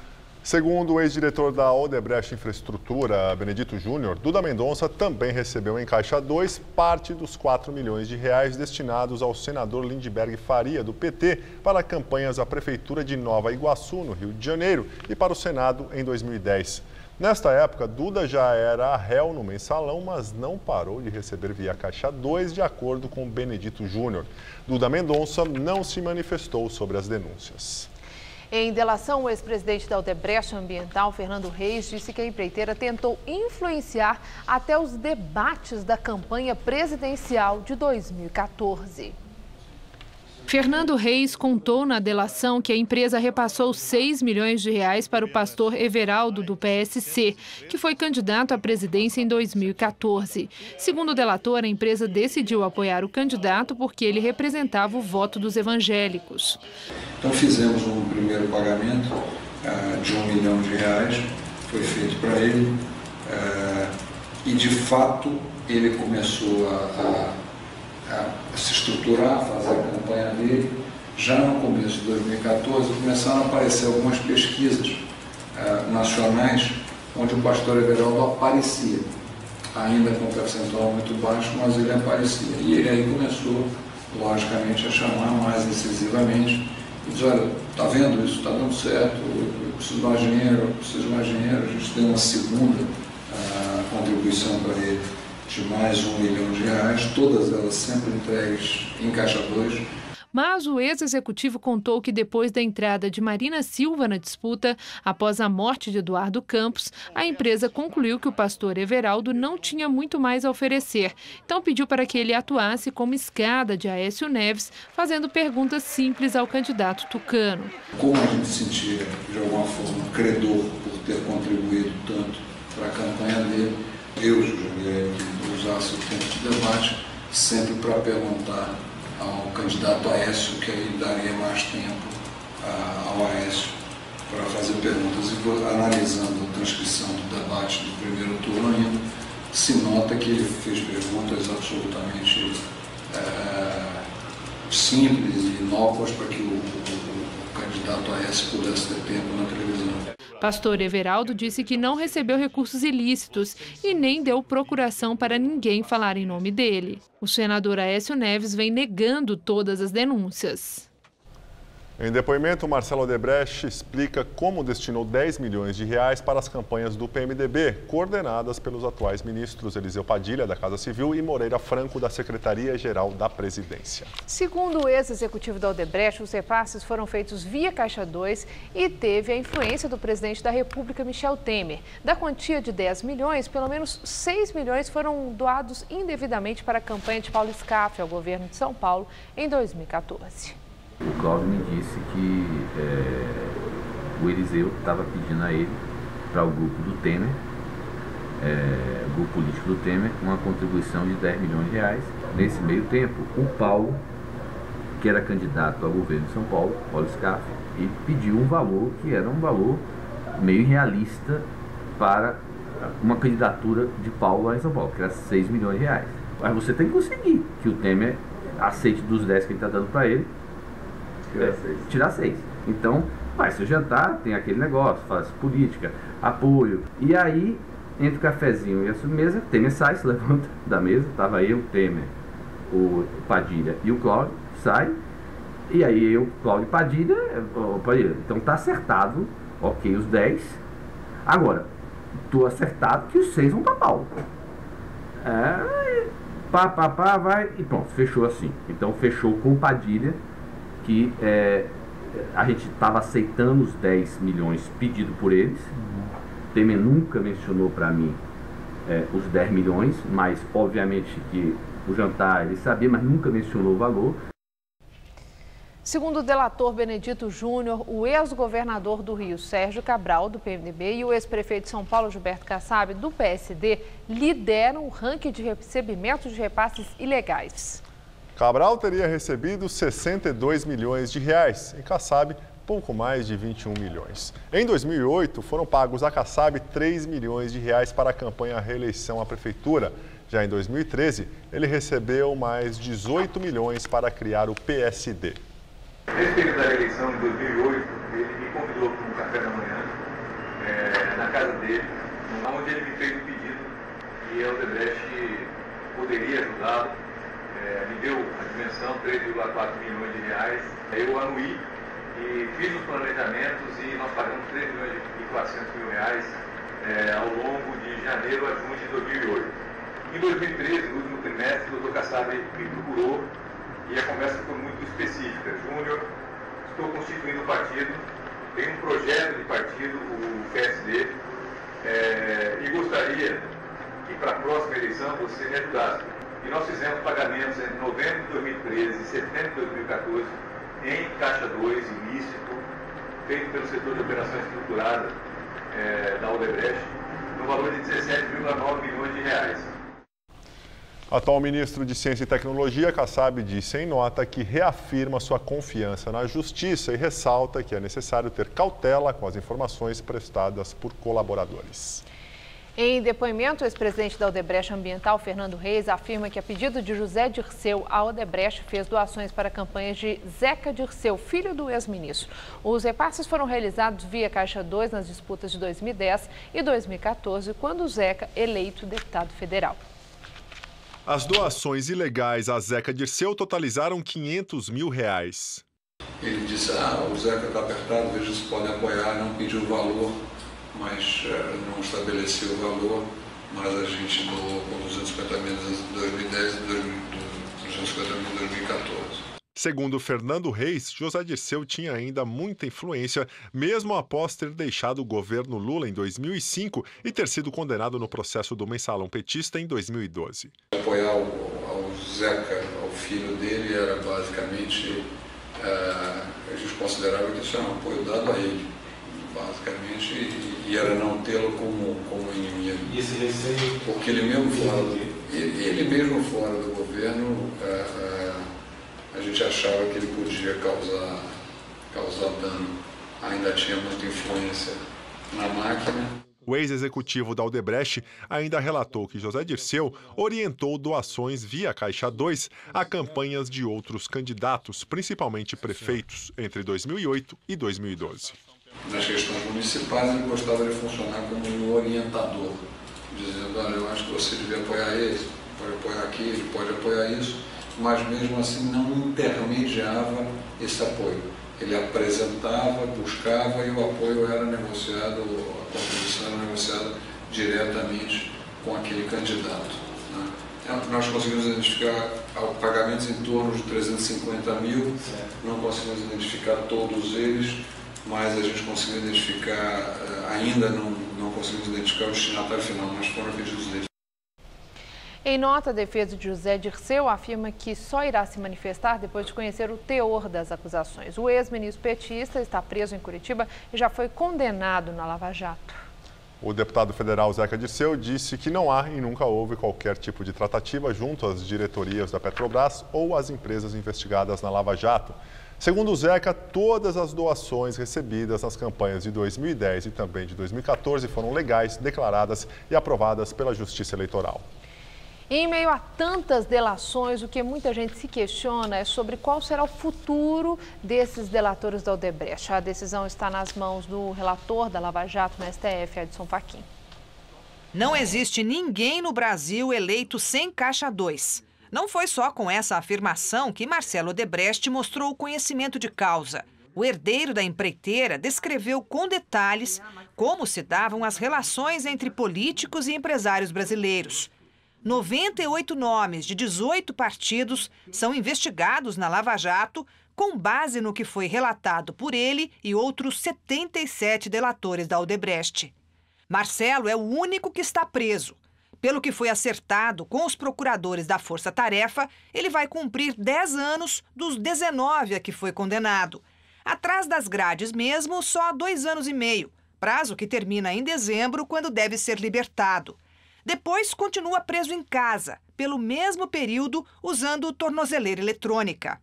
Segundo o ex-diretor da Odebrecht Infraestrutura, Benedito Júnior, Duda Mendonça também recebeu em Caixa 2 parte dos 4 milhões de reais destinados ao senador Lindbergh Faria, do PT, para campanhas à Prefeitura de Nova Iguaçu, no Rio de Janeiro, e para o Senado em 2010. Nesta época, Duda já era réu no mensalão, mas não parou de receber via Caixa 2, de acordo com Benedito Júnior. Duda Mendonça não se manifestou sobre as denúncias. Em delação, o ex-presidente da Odebrecht Ambiental, Fernando Reis, disse que a empreiteira tentou influenciar até os debates da campanha presidencial de 2014. Fernando Reis contou na delação que a empresa repassou 6 milhões de reais para o pastor Everaldo, do PSC, que foi candidato à presidência em 2014. Segundo o delator, a empresa decidiu apoiar o candidato porque ele representava o voto dos evangélicos. Então fizemos um primeiro pagamento de 1 milhão de reais, foi feito para ele, e de fato ele começou a se estruturar, a fazer a campanha dele. Já no começo de 2014 começaram a aparecer algumas pesquisas nacionais onde o pastor Everaldo aparecia, ainda com um percentual muito baixo, mas ele aparecia. E ele aí começou, logicamente, a chamar mais incisivamente e diz: olha, está vendo isso, está dando certo, eu preciso mais dinheiro, a gente tem uma segunda contribuição para ele de mais 1 milhão de reais, todas elas sempre entregues em Caixa 2. Mas o ex-executivo contou que depois da entrada de Marina Silva na disputa, após a morte de Eduardo Campos, a empresa concluiu que o pastor Everaldo não tinha muito mais a oferecer. Então pediu para que ele atuasse como escada de Aécio Neves, fazendo perguntas simples ao candidato tucano. Como a gente se sentia, de alguma forma, credor por ter contribuído tanto para a campanha dele, eu julguei que usasse o tempo de debate sempre para perguntar ao candidato Aécio, que aí daria mais tempo ao Aécio para fazer perguntas. E analisando a transcrição do debate do primeiro turno ainda, se nota que ele fez perguntas absolutamente simples e inócuas para que o candidato a se pudesse ter tempo na televisão. Pastor Everaldo disse que não recebeu recursos ilícitos e nem deu procuração para ninguém falar em nome dele. O senador Aécio Neves vem negando todas as denúncias. Em depoimento, Marcelo Odebrecht explica como destinou 10 milhões de reais para as campanhas do PMDB, coordenadas pelos atuais ministros Eliseu Padilha, da Casa Civil, e Moreira Franco, da Secretaria-Geral da Presidência. Segundo o ex-executivo da Odebrecht, os repasses foram feitos via Caixa 2 e teve a influência do presidente da República, Michel Temer. Da quantia de 10 milhões, pelo menos 6 milhões foram doados indevidamente para a campanha de Paulo Scaff ao governo de São Paulo em 2014. O Cláudio me disse que o Eliseu estava pedindo a ele, para o grupo do Temer, o grupo político do Temer, uma contribuição de 10 milhões de reais. Nesse meio tempo, o Paulo, que era candidato ao governo de São Paulo, Paulo Scaff, e pediu um valor que era um valor meio irrealista para uma candidatura de Paulo lá em São Paulo, que era 6 milhões de reais. Mas você tem que conseguir que o Temer aceite dos 10 que ele está dando para ele, tirar 6. Então, vai se jantar, tem aquele negócio, faz política, apoio. E aí, entre o cafezinho e a sobremesa, o Temer sai, se levanta da mesa. Estava eu, o Temer, o Padilha e o Cláudio, sai. E aí eu, Cláudio e Padilha, então tá acertado, ok, os 10. Agora, tô acertado que os 6 vão para Paulo. Vai, e pronto, fechou assim. Então fechou com o Padilha, que a gente estava aceitando os 10 milhões pedido por eles. Temer nunca mencionou para mim os 10 milhões, mas obviamente que o jantar ele sabia, mas nunca mencionou o valor. Segundo o delator Benedito Júnior, o ex-governador do Rio, Sérgio Cabral, do PMDB, e o ex-prefeito de São Paulo, Gilberto Kassab, do PSD, lideram o ranking de recebimento de repasses ilegais. Cabral teria recebido 62 milhões de reais e Kassab pouco mais de 21 milhões. Em 2008, foram pagos a Kassab 3 milhões de reais para a campanha à reeleição à prefeitura. Já em 2013, ele recebeu mais 18 milhões para criar o PSD. Nesse período da eleição, em 2008, ele me convidou para um café da manhã, na casa dele, onde ele me fez um pedido e a Odebrecht poderia ajudá-lo. Me deu a dimensão, 3,4 milhões de reais. Eu anuí e fiz os planejamentos e nós pagamos 3 milhões e 400 mil reais ao longo de janeiro a junho de 2008. Em 2013, no último trimestre, o Dr. Kassab me procurou e a conversa foi muito específica. Júnior, estou constituindo um partido, tenho um projeto de partido, o PSD, e gostaria que para a próxima eleição você me ajudasse. E nós fizemos pagamentos entre novembro de 2013 e setembro de 2014 em Caixa 2, ilícito, feito pelo setor de operação estruturada da Odebrecht, no valor de 17,9 milhões de reais. Atual ministro de Ciência e Tecnologia, Kassab, disse em nota que reafirma sua confiança na justiça e ressalta que é necessário ter cautela com as informações prestadas por colaboradores. Em depoimento, o ex-presidente da Odebrecht Ambiental, Fernando Reis, afirma que a pedido de José Dirceu, a Odebrecht fez doações para campanhas de Zeca Dirceu, filho do ex-ministro. Os repasses foram realizados via Caixa 2 nas disputas de 2010 e 2014, quando o Zeca eleito deputado federal. As doações ilegais a Zeca Dirceu totalizaram 500 mil reais. Ele disse, o Zeca está apertado, veja se pode apoiar, não pediu valor, mas não estabeleceu o valor, mas a gente doou com 250 mil em 2010 e 250 mil em 2014. Segundo Fernando Reis, José Dirceu tinha ainda muita influência, mesmo após ter deixado o governo Lula em 2005 e ter sido condenado no processo do mensalão petista em 2012. Apoiar ao Zeca, ao filho dele, era basicamente, a gente considerava que isso era um apoio dado a ele, basicamente, e era não tê-lo como inimigo. E esse receio? Porque ele mesmo fora do governo, a gente achava que ele podia causar dano. Ainda tinha muita influência na máquina. O ex-executivo da Odebrecht ainda relatou que José Dirceu orientou doações via Caixa 2 a campanhas de outros candidatos, principalmente prefeitos, entre 2008 e 2012. Nas questões municipais, ele gostava de funcionar como um orientador, dizendo, olha, eu acho que você devia apoiar esse, pode apoiar aquele, pode apoiar isso, mas mesmo assim não intermediava esse apoio. Ele apresentava, buscava e o apoio era negociado, a contribuição era negociada diretamente com aquele candidato. Né? Nós conseguimos identificar pagamentos em torno de 350 mil, não conseguimos identificar todos eles, mas a gente conseguiu identificar, ainda não conseguimos identificar o destinatário final, mas foram pedidos deles. Em nota, a defesa de José Dirceu afirma que só irá se manifestar depois de conhecer o teor das acusações. O ex-ministro petista está preso em Curitiba e já foi condenado na Lava Jato. O deputado federal Zeca Dirceu disse que não há e nunca houve qualquer tipo de tratativa junto às diretorias da Petrobras ou às empresas investigadas na Lava Jato. Segundo o Zeca, todas as doações recebidas nas campanhas de 2010 e também de 2014 foram legais, declaradas e aprovadas pela Justiça Eleitoral. Em meio a tantas delações, o que muita gente se questiona é sobre qual será o futuro desses delatores da Odebrecht. A decisão está nas mãos do relator da Lava Jato no STF, Edson Fachin. Não existe ninguém no Brasil eleito sem Caixa 2. Não foi só com essa afirmação que Marcelo Odebrecht mostrou o conhecimento de causa. O herdeiro da empreiteira descreveu com detalhes como se davam as relações entre políticos e empresários brasileiros. 98 nomes de 18 partidos são investigados na Lava Jato com base no que foi relatado por ele e outros 77 delatores da Odebrecht. Marcelo é o único que está preso. Pelo que foi acertado com os procuradores da Força Tarefa, ele vai cumprir 10 anos dos 19 a que foi condenado. Atrás das grades mesmo, só 2 anos e meio, prazo que termina em dezembro, quando deve ser libertado. Depois, continua preso em casa, pelo mesmo período, usando tornozeleira eletrônica.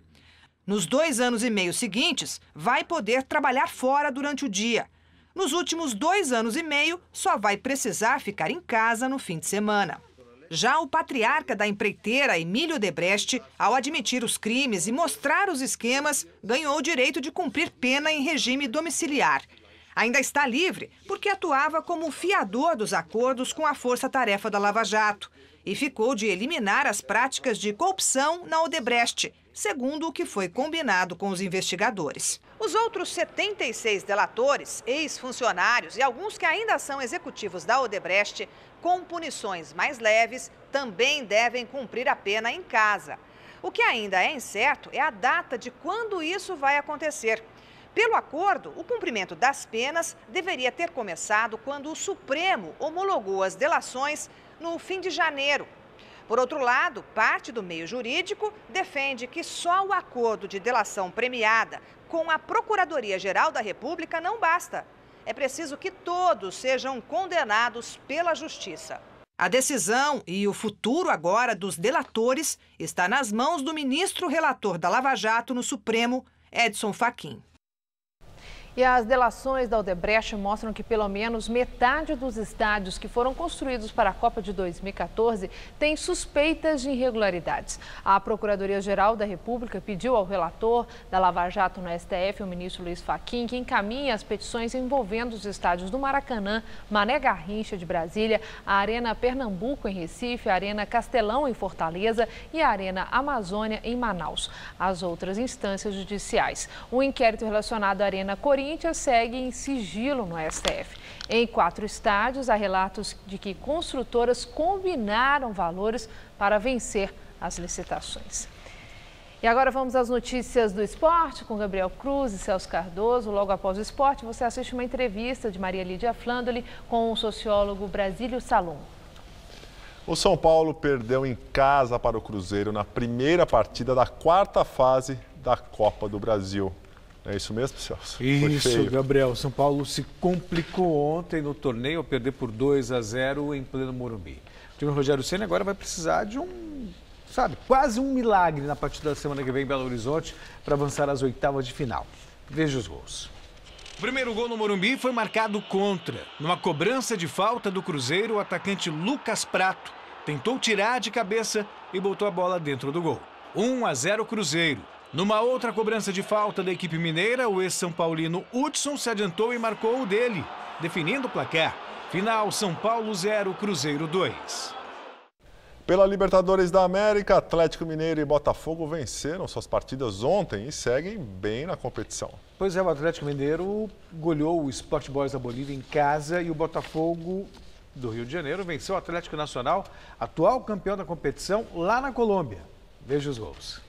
Nos 2 anos e meio seguintes, vai poder trabalhar fora durante o dia. Nos últimos 2 anos e meio, só vai precisar ficar em casa no fim de semana. Já o patriarca da empreiteira, Emílio Odebrecht, ao admitir os crimes e mostrar os esquemas, ganhou o direito de cumprir pena em regime domiciliar. Ainda está livre porque atuava como fiador dos acordos com a Força Tarefa da Lava Jato e ficou de eliminar as práticas de corrupção na Odebrecht, segundo o que foi combinado com os investigadores. Os outros 76 delatores, ex-funcionários e alguns que ainda são executivos da Odebrecht, com punições mais leves, também devem cumprir a pena em casa. O que ainda é incerto é a data de quando isso vai acontecer. Pelo acordo, o cumprimento das penas deveria ter começado quando o Supremo homologou as delações no fim de janeiro. Por outro lado, parte do meio jurídico defende que só o acordo de delação premiada com a Procuradoria-Geral da República não basta. É preciso que todos sejam condenados pela Justiça. A decisão e o futuro agora dos delatores está nas mãos do ministro relator da Lava Jato no Supremo, Edson Fachin. E as delações da Odebrecht mostram que pelo menos metade dos estádios que foram construídos para a Copa de 2014 tem suspeitas de irregularidades. A Procuradoria-Geral da República pediu ao relator da Lava Jato no STF, o ministro Luiz Fachin, que encaminhe as petições envolvendo os estádios do Maracanã, Mané Garrincha de Brasília, a Arena Pernambuco em Recife, a Arena Castelão em Fortaleza e a Arena Amazônia em Manaus. As outras instâncias judiciais. Um inquérito relacionado à Arena Corinthians segue em sigilo no STF. Em 4 estádios, há relatos de que construtoras combinaram valores para vencer as licitações. E agora vamos às notícias do esporte com Gabriel Cruz e Celso Cardoso. Logo após o esporte, você assiste uma entrevista de Maria Lídia Flandoli com o sociólogo Brasílio Salum. O São Paulo perdeu em casa para o Cruzeiro na primeira partida da 4ª fase da Copa do Brasil. É isso mesmo, Celso? Isso, Gabriel. São Paulo se complicou ontem no torneio ao perder por 2-0 em pleno Morumbi. O time Rogério Ceni agora vai precisar de quase um milagre na partida da semana que vem em Belo Horizonte para avançar às 8ª de final. Veja os gols. O primeiro gol no Morumbi foi marcado contra. Numa cobrança de falta do Cruzeiro, o atacante Lucas Prato tentou tirar de cabeça e botou a bola dentro do gol. 1-0 Cruzeiro. Numa outra cobrança de falta da equipe mineira, o ex-São Paulino Hudson se adiantou e marcou o dele, definindo o placar. Final, São Paulo 0, Cruzeiro 2. Pela Libertadores da América, Atlético Mineiro e Botafogo venceram suas partidas ontem e seguem bem na competição. Pois é, o Atlético Mineiro goleou o Sport Boys da Bolívia em casa e o Botafogo do Rio de Janeiro venceu o Atlético Nacional, atual campeão da competição, lá na Colômbia. Veja os gols.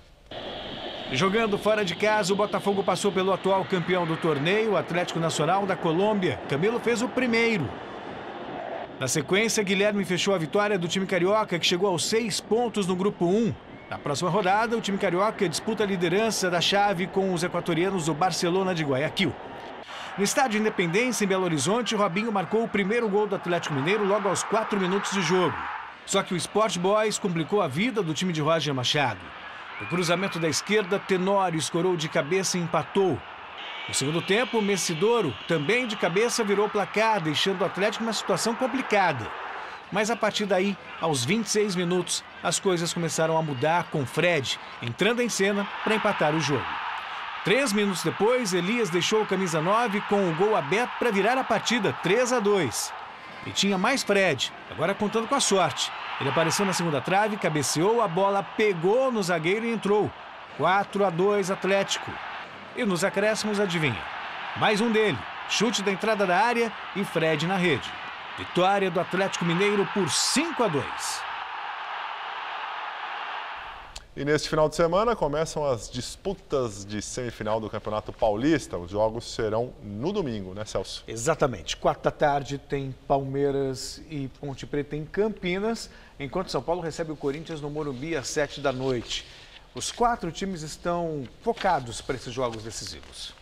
Jogando fora de casa, o Botafogo passou pelo atual campeão do torneio, o Atlético Nacional da Colômbia. Camilo fez o primeiro. Na sequência, Guilherme fechou a vitória do time carioca, que chegou aos 6 pontos no Grupo 1. Na próxima rodada, o time carioca disputa a liderança da chave com os equatorianos do Barcelona de Guayaquil. No estádio Independência, em Belo Horizonte, Robinho marcou o primeiro gol do Atlético Mineiro logo aos 4 minutos de jogo. Só que o Sport Boys complicou a vida do time de Roger Machado. O cruzamento da esquerda, Tenório escorou de cabeça e empatou. No segundo tempo, o Messidoro, também de cabeça, virou o placar, deixando o Atlético numa situação complicada. Mas a partir daí, aos 26 minutos, as coisas começaram a mudar com Fred entrando em cena para empatar o jogo. 3 minutos depois, Elias deixou o camisa 9 com o gol aberto para virar a partida, 3-2. E tinha mais Fred, agora contando com a sorte. Ele apareceu na segunda trave, cabeceou, a bola pegou no zagueiro e entrou. 4-2 Atlético. E nos acréscimos, adivinha? Mais um dele, chute da entrada da área e Fred na rede. Vitória do Atlético Mineiro por 5-2. E neste final de semana começam as disputas de semifinal do Campeonato Paulista. Os jogos serão no domingo, né, Celso? Exatamente. 4 da tarde tem Palmeiras e Ponte Preta em Campinas, enquanto São Paulo recebe o Corinthians no Morumbi às 7 da noite. Os 4 times estão focados para esses jogos decisivos.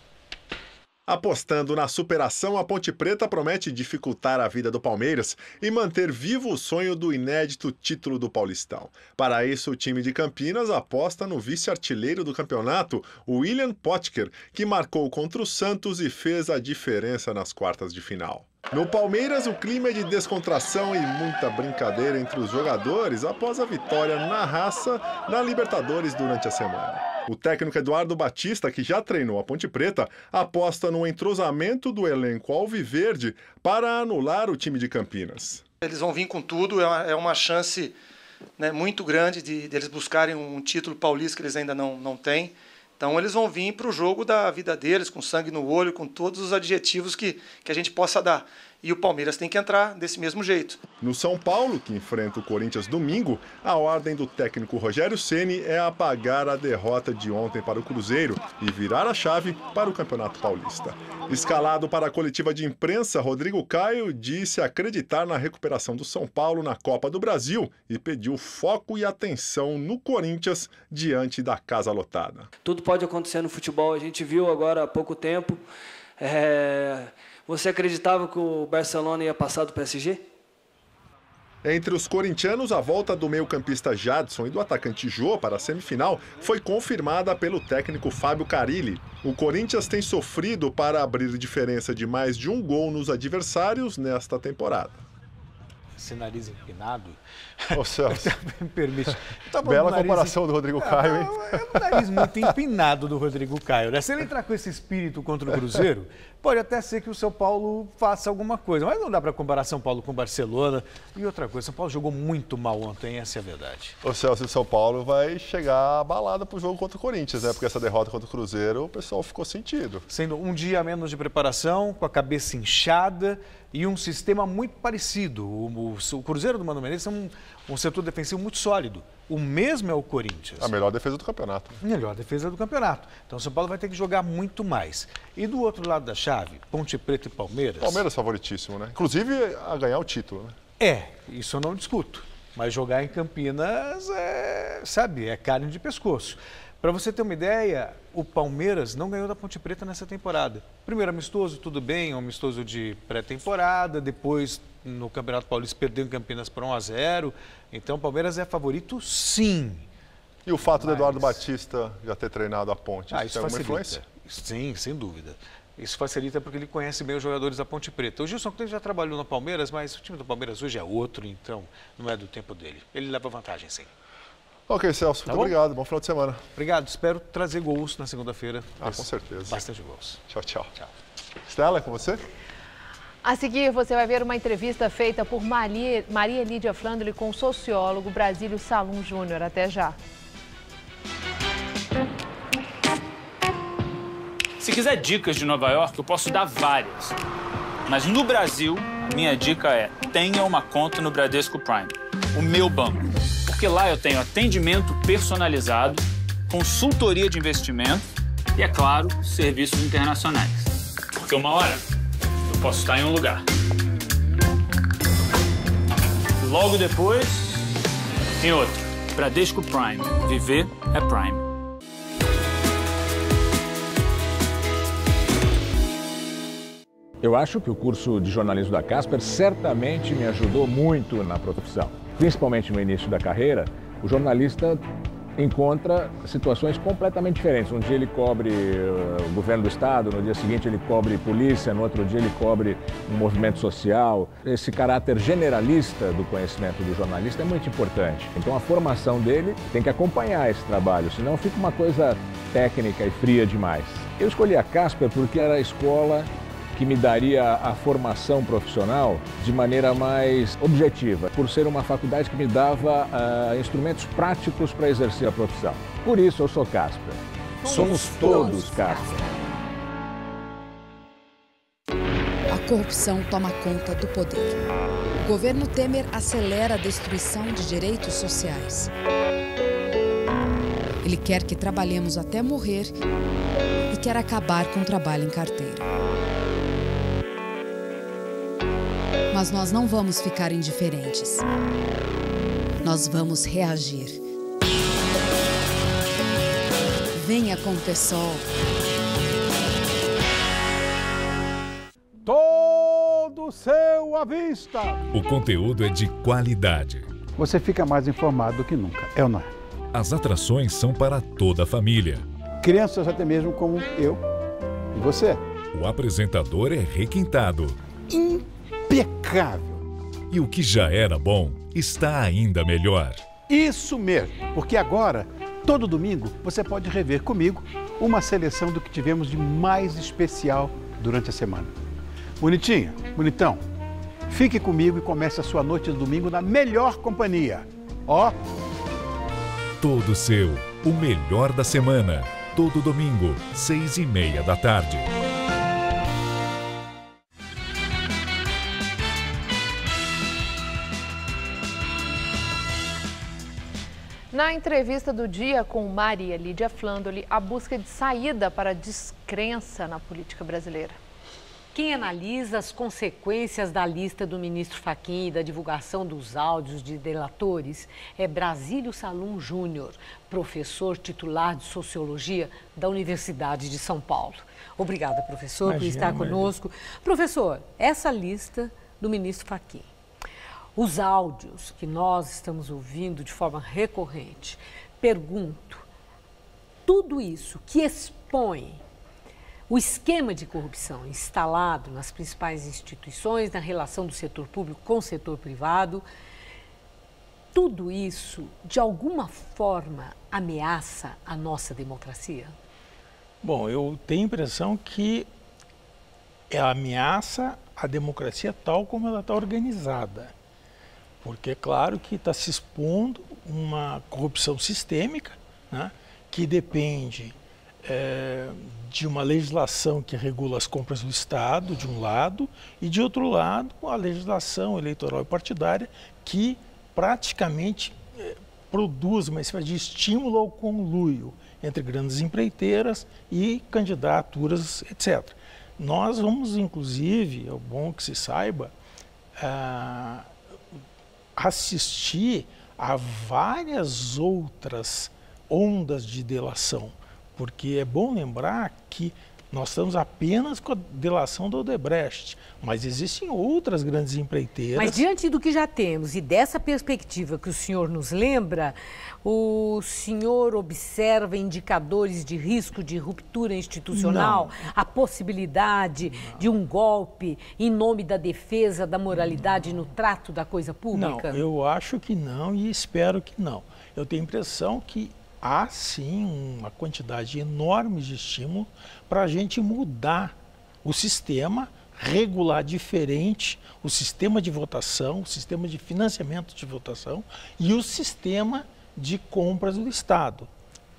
Apostando na superação, a Ponte Preta promete dificultar a vida do Palmeiras e manter vivo o sonho do inédito título do Paulistão. Para isso, o time de Campinas aposta no vice-artilheiro do campeonato, o William Potker, que marcou contra o Santos e fez a diferença nas quartas de final. No Palmeiras, o clima é de descontração e muita brincadeira entre os jogadores após a vitória na raça na Libertadores durante a semana. O técnico Eduardo Batista, que já treinou a Ponte Preta, aposta no entrosamento do elenco alviverde para anular o time de Campinas. Eles vão vir com tudo, é uma chance, né, muito grande de eles buscarem um título paulista que eles ainda não têm. Então eles vão vir para o jogo da vida deles, com sangue no olho, com todos os adjetivos que a gente possa dar. E o Palmeiras tem que entrar desse mesmo jeito. No São Paulo, que enfrenta o Corinthians domingo, a ordem do técnico Rogério Ceni é apagar a derrota de ontem para o Cruzeiro e virar a chave para o Campeonato Paulista. Escalado para a coletiva de imprensa, Rodrigo Caio disse acreditar na recuperação do São Paulo na Copa do Brasil e pediu foco e atenção no Corinthians diante da casa lotada. Tudo pode acontecer no futebol, a gente viu agora há pouco tempo. Você acreditava que o Barcelona ia passar do PSG? Entre os corintianos, a volta do meio-campista Jadson e do atacante Jô para a semifinal foi confirmada pelo técnico Fábio Carille. O Corinthians tem sofrido para abrir diferença de mais de um gol nos adversários nesta temporada. Esse nariz empinado... Ô, Celso, me permite. Bela comparação do Rodrigo Caio, hein? É um nariz muito empinado do Rodrigo Caio, né? Se ele entrar com esse espírito contra o Cruzeiro, pode até ser que o São Paulo faça alguma coisa. Mas não dá para comparar São Paulo com Barcelona. E outra coisa, São Paulo jogou muito mal ontem, essa é a verdade. Ô, Celso, o São Paulo vai chegar abalado para o jogo contra o Corinthians, né? Porque essa derrota contra o Cruzeiro, o pessoal ficou sentido. Sendo um dia a menos de preparação, com a cabeça inchada e um sistema muito parecido. O Cruzeiro do Mano Menezes é um setor defensivo muito sólido. O mesmo é o Corinthians. A melhor defesa do campeonato. Melhor defesa do campeonato. Então o São Paulo vai ter que jogar muito mais. E do outro lado da chave, Ponte Preta e Palmeiras... Palmeiras favoritíssimo, né? Inclusive a ganhar o título, né? Isso eu não discuto. Mas jogar em Campinas é carne de pescoço. Para você ter uma ideia, o Palmeiras não ganhou da Ponte Preta nessa temporada. Primeiro amistoso, tudo bem, um amistoso de pré-temporada, depois no Campeonato Paulista perdeu em Campinas por 1-0. Então o Palmeiras é favorito, sim. E o fato do Eduardo Batista já ter treinado a Ponte, isso tem alguma influência? Sim, sem dúvida. Isso facilita porque ele conhece bem os jogadores da Ponte Preta. O Gilson Klein já trabalhou no Palmeiras, mas o time do Palmeiras hoje é outro, então não é do tempo dele. Ele leva vantagem, sim. Ok, Celso, muito obrigado. Bom final de semana. Obrigado. Espero trazer gols na segunda-feira. Com certeza. Bastante gols. Tchau, tchau. Estela, é com você? A seguir, você vai ver uma entrevista feita por Maria Lídia Flandoli com o sociólogo Brasílio Salum Júnior. Até já. Se quiser dicas de Nova York, eu posso dar várias. Mas no Brasil, a minha dica é: tenha uma conta no Bradesco Prime, o meu banco. Porque lá eu tenho atendimento personalizado, consultoria de investimento e, é claro, serviços internacionais. Porque uma hora eu posso estar em um lugar. Logo depois, em outro. Bradesco Prime. Viver é Prime. Eu acho que o curso de jornalismo da Casper certamente me ajudou muito na profissão. Principalmente no início da carreira, o jornalista encontra situações completamente diferentes. Um dia ele cobre o governo do estado, no dia seguinte ele cobre polícia, no outro dia ele cobre um movimento social. Esse caráter generalista do conhecimento do jornalista é muito importante. Então a formação dele tem que acompanhar esse trabalho, senão fica uma coisa técnica e fria demais. Eu escolhi a Casper porque era a escola que me daria a formação profissional de maneira mais objetiva, por ser uma faculdade que me dava instrumentos práticos para exercer a profissão. Por isso eu sou Casper. Somos todos Casper. A corrupção toma conta do poder. O governo Temer acelera a destruição de direitos sociais. Ele quer que trabalhemos até morrer e quer acabar com o trabalho em carteira. Mas nós não vamos ficar indiferentes. Nós vamos reagir. Venha com o PSOL. Todo seu à vista. O conteúdo é de qualidade. Você fica mais informado do que nunca, é ou não é? As atrações são para toda a família. Crianças até mesmo como eu e você. O apresentador é requintado. Impecável. E o que já era bom está ainda melhor. Isso mesmo, porque agora, todo domingo, você pode rever comigo uma seleção do que tivemos de mais especial durante a semana. Bonitinha, bonitão, fique comigo e comece a sua noite de domingo na melhor companhia. Ó. Todo seu, o melhor da semana. Todo domingo, 6:30 da tarde. Na entrevista do dia com Maria Lídia Flandoli, a busca de saída para a descrença na política brasileira. Quem analisa as consequências da lista do ministro Fachin e da divulgação dos áudios de delatores é Brasílio Salum Júnior, professor titular de Sociologia da Universidade de São Paulo. Obrigada, professor, por estar conosco. Professor, essa lista do ministro Fachin, os áudios que nós estamos ouvindo de forma recorrente, pergunto, tudo isso que expõe o esquema de corrupção instalado nas principais instituições, na relação do setor público com o setor privado, tudo isso, de alguma forma, ameaça a nossa democracia? Bom, eu tenho a impressão que ameaça a democracia tal como ela está organizada. Porque é claro que está se expondo uma corrupção sistêmica, né, que depende de uma legislação que regula as compras do Estado, de um lado, e de outro lado, a legislação eleitoral e partidária que praticamente produz uma espécie de estímulo ao conluio entre grandes empreiteiras e candidaturas, etc. Nós vamos, inclusive, é bom que se saiba, assistir a várias outras ondas de delação, porque é bom lembrar que Nós estamos apenas com a delação da Odebrecht, mas existem outras grandes empreiteiras. Mas diante do que já temos e dessa perspectiva que o senhor nos lembra, o senhor observa indicadores de risco de ruptura institucional, a possibilidade de um golpe em nome da defesa da moralidade no trato da coisa pública? Não, eu acho que não e espero que não. Eu tenho a impressão que há sim uma quantidade enorme de estímulo para a gente mudar o sistema, regular diferente o sistema de votação, o sistema de financiamento de votação e o sistema de compras do Estado,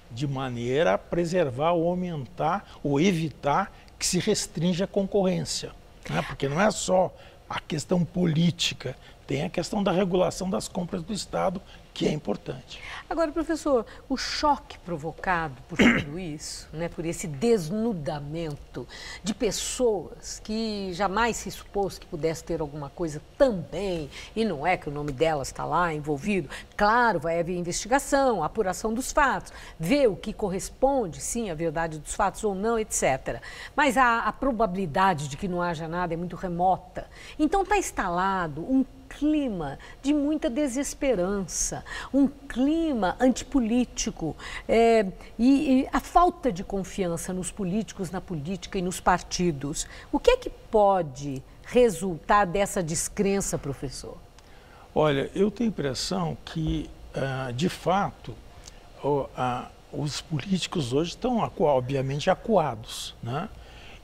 de maneira a preservar ou aumentar ou evitar que se restrinja a concorrência, né? Porque não é só a questão política, tem a questão da regulação das compras do Estado, que é importante. Agora, professor, o choque provocado por tudo isso, né, por esse desnudamento de pessoas que jamais se supôs que pudesse ter alguma coisa também, e não é que o nome delas está lá envolvido, claro, vai haver investigação, apuração dos fatos, ver o que corresponde, sim, à verdade dos fatos ou não, etc. Mas a probabilidade de que não haja nada é muito remota. Então está instalado um clima de muita desesperança, um clima antipolítico e a falta de confiança nos políticos, na política e nos partidos. O que é que pode resultar dessa descrença, professor? Olha, eu tenho a impressão que, de fato, os políticos hoje estão, obviamente, acuados, né?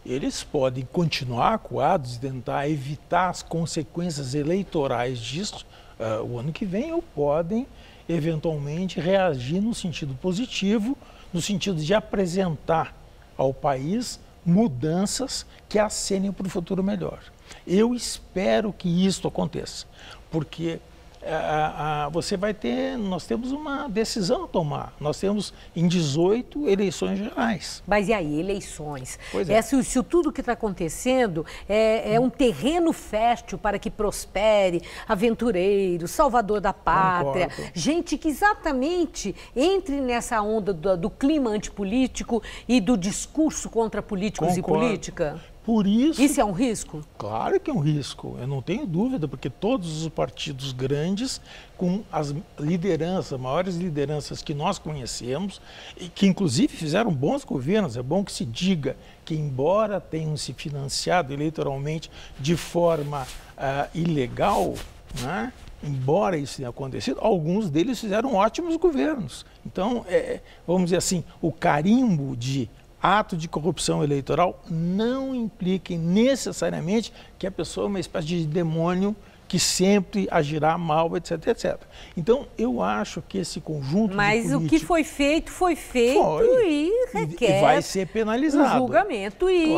Eles podem continuar acuados e tentar evitar as consequências eleitorais disso o ano que vem, ou podem, eventualmente, reagir no sentido positivo, no sentido de apresentar ao país mudanças que acenem para o futuro melhor. Eu espero que isso aconteça, porque nós temos uma decisão a tomar. Nós temos, em 18, eleições gerais. Mas e aí, eleições? Pois é. Se tudo que está acontecendo é um terreno fértil para que prospere aventureiros, salvador da pátria, gente que exatamente entre nessa onda do clima antipolítico e do discurso contra políticos e política? Por isso... Isso é um risco? Claro que é um risco, eu não tenho dúvida, porque todos os partidos grandes, com as lideranças, maiores lideranças que nós conhecemos, e que inclusive fizeram bons governos, é bom que se diga que, embora tenham se financiado eleitoralmente de forma ilegal, né? Embora isso tenha acontecido, alguns deles fizeram ótimos governos. Então, vamos dizer assim, o carimbo de ato de corrupção eleitoral não implica necessariamente que a pessoa é uma espécie de demônio que sempre agirá mal, etc, etc. Então, eu acho que esse conjunto Mas de políticos... o que foi feito e requer... E vai ser penalizado. Um julgamento e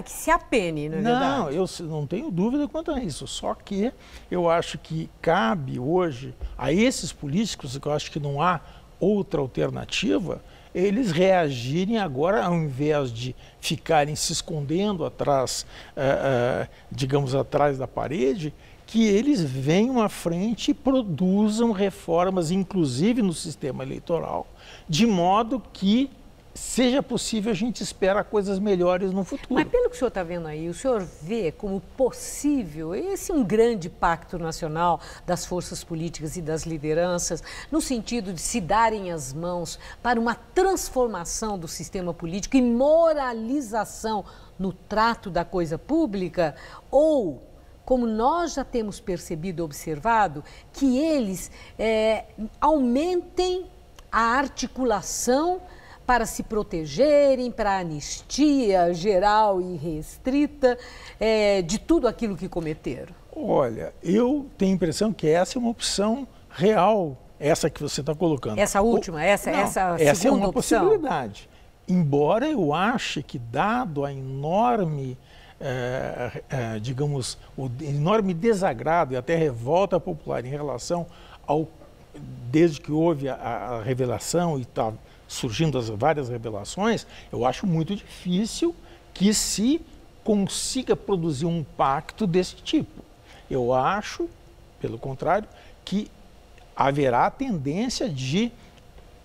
que se apene, não é verdade? Não, eu não tenho dúvida quanto a isso. Só que eu acho que cabe hoje a esses políticos, que eu acho que não há outra alternativa, eles reagirem agora, ao invés de ficarem se escondendo atrás, digamos, atrás da parede, que eles venham à frente e produzam reformas, inclusive no sistema eleitoral, de modo que seja possível a gente esperar coisas melhores no futuro. Mas pelo que o senhor está vendo aí, o senhor vê como possível um grande pacto nacional das forças políticas e das lideranças, no sentido de se darem as mãos para uma transformação do sistema político e moralização no trato da coisa pública? Ou, como nós já temos percebido e observado, que eles aumentem a articulação para se protegerem, para a anistia geral e restrita de tudo aquilo que cometeram? Olha, eu tenho a impressão que essa é uma opção real, essa que você está colocando. Essa última, essa segunda é uma opção? possibilidade. Embora eu ache que, dado a enorme, digamos, o enorme desagrado e até revolta popular em relação desde que houve a revelação e tal, surgindo as várias revelações, eu acho muito difícil que se consiga produzir um pacto desse tipo. Eu acho, pelo contrário, que haverá tendência de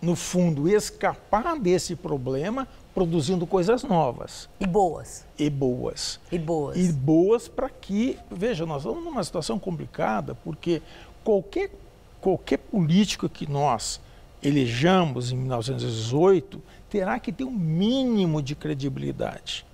no fundo, escapar desse problema produzindo coisas novas. E boas. E boas. E boas. E boas para que... Veja, nós estamos numa situação complicada, porque qualquer político que nós elejamos em 1918 terá que ter um mínimo de credibilidade.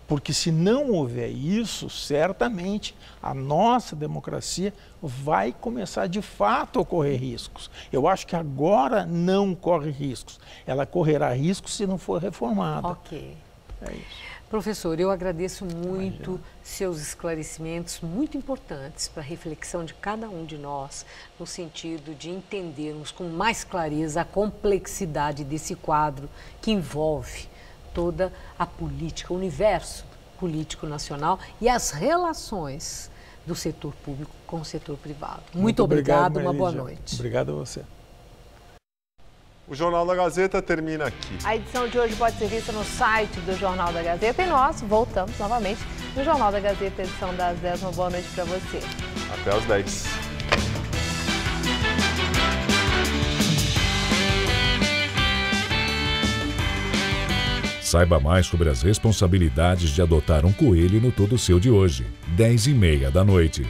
Porque se não houver isso, certamente a nossa democracia vai começar de fato a correr riscos. Eu acho que agora não corre riscos. Ela correrá riscos se não for reformada. Ok. É isso. Professor, eu agradeço muito seus esclarecimentos muito importantes para a reflexão de cada um de nós, no sentido de entendermos com mais clareza a complexidade desse quadro que envolve toda a política, o universo político nacional e as relações do setor público com o setor privado. Muito obrigado, uma boa noite. Obrigado a você. O Jornal da Gazeta termina aqui. A edição de hoje pode ser vista no site do Jornal da Gazeta e nós voltamos novamente no Jornal da Gazeta, edição das 10. Uma boa noite para você. Até às 10. Saiba mais sobre as responsabilidades de adotar um coelho no Todo Seu de hoje, 10h30 da noite.